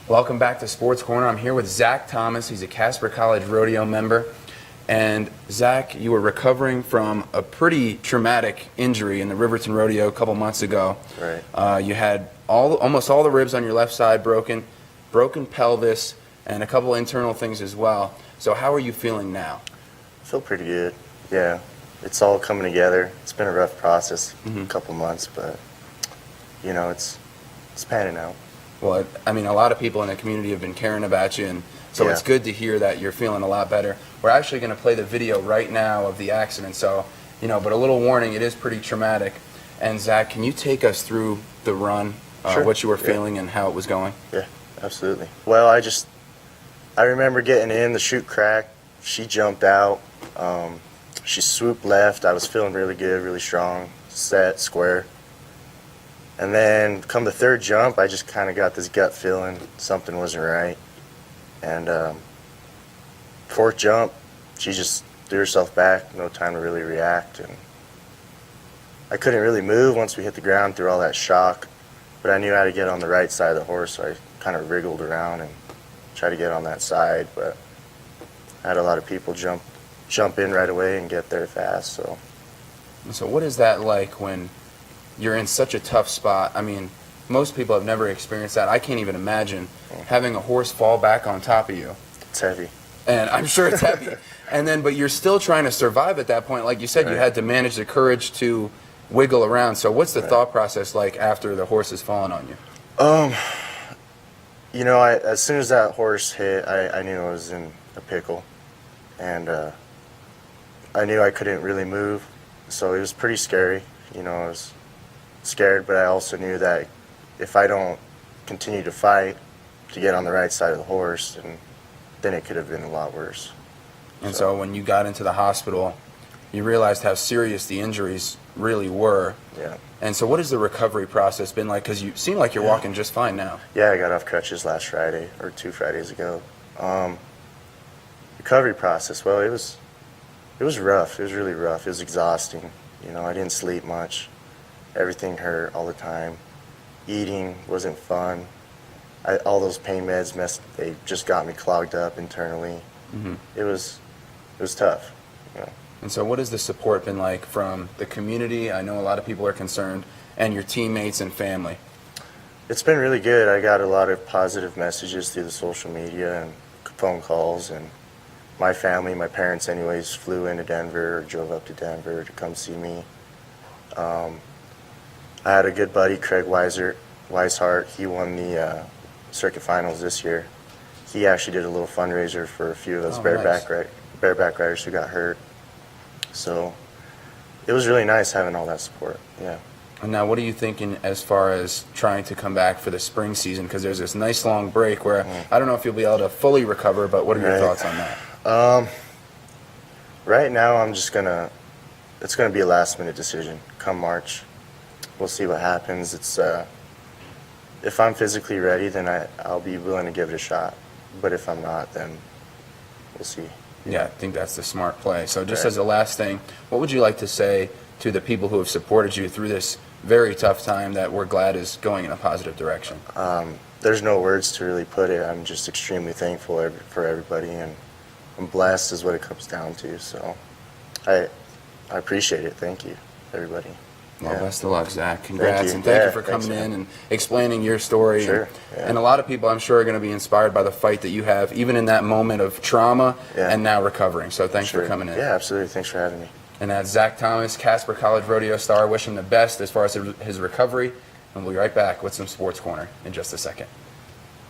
Welcome back to Sports Corner. I'm here with Zach Thomas. He's a Casper College rodeo member. And Zach, you were recovering from a pretty traumatic injury in the Riverton Rodeo a couple months ago. Right. You had almost all the ribs on your left side broken pelvis, and a couple internal things as well. So how are you feeling now? I feel pretty good. Yeah, it's all coming together. It's been a rough process, a couple months, but you know, it's panning out. Well, I mean, a lot of people in the community have been caring about you, and so it's good to hear that you're feeling a lot better. We're actually going to play the video right now of the accident, so, you know, but a little warning, it is pretty traumatic. And Zach, can you take us through the run, Sure. what you were feeling and how it was going? Yeah, absolutely. Well, I remember getting in, the chute cracked, she jumped out, she swooped left, I was feeling really good, really strong, set, square. And then come the third jump, I just kind of got this gut feeling something wasn't right. And fourth jump, she just threw herself back, no time to really react. And I couldn't really move once we hit the ground through all that shock, but I knew how to get on the right side of the horse, so I kind of wriggled around and tried to get on that side. But I had a lot of people jump in right away and get there fast. So what is that like when you're in such a tough spot? I mean, most people have never experienced that. I can't even imagine having a horse fall back on top of you. It's heavy. And I'm sure it's heavy. And then, but you're still trying to survive at that point. Like you said, you had to manage the courage to wiggle around. So what's the thought process like after the horse has fallen on you? You know, as soon as that horse hit, I knew I was in a pickle. And I knew I couldn't really move. So it was pretty scary. You know, I was scared, but I also knew that if I don't continue to fight to get on the right side of the horse, then it could have been a lot worse. And so when you got into the hospital, you realized how serious the injuries really were. Yeah. And so what has the recovery process been like? Because you seem like you're walking just fine now. Yeah, I got off crutches last Friday, or 2 Fridays ago. Recovery process, well, it was rough. It was really rough. It was exhausting. You know, I didn't sleep much. Everything hurt all the time. Eating wasn't fun. All those pain meds they just got me clogged up internally. It was tough. You know. And so what has the support been like from the community? I know a lot of people are concerned, and your teammates and family. It's been really good. I got a lot of positive messages through the social media and phone calls, and my family, my parents anyways, flew into Denver or drove up to Denver to come see me. I had a good buddy, Craig Weishart. He won the circuit finals this year. He actually did a little fundraiser for a few of those bareback riders who got hurt. So it was really nice having all that support. Yeah. And now what are you thinking as far as trying to come back for the spring season? Because there's this nice long break where I don't know if you'll be able to fully recover, but what are your thoughts on that? Right now it's gonna be a last minute decision come March. We'll see what happens. It's if I'm physically ready, then I'll be willing to give it a shot. But if I'm not, then we'll see. Yeah, I think that's the smart play. So just as a last thing, what would you like to say to the people who have supported you through this very tough time that we're glad is going in a positive direction? There's no words to really put it. I'm just extremely thankful for everybody, and I'm blessed is what it comes down to. So I appreciate it. Thank you, everybody. Well, best of luck, Zach. Congrats, Thank and thank you Yeah, for thanks, coming in man. and explaining your story. Sure, And a lot of people, I'm sure, are going to be inspired by the fight that you have, even in that moment of trauma and now recovering. So thanks for coming in. Yeah, absolutely. Thanks for having me. And that's Zach Thomas, Casper College rodeo star. Wish him the best as far as his recovery. And we'll be right back with some Sports Corner in just a second.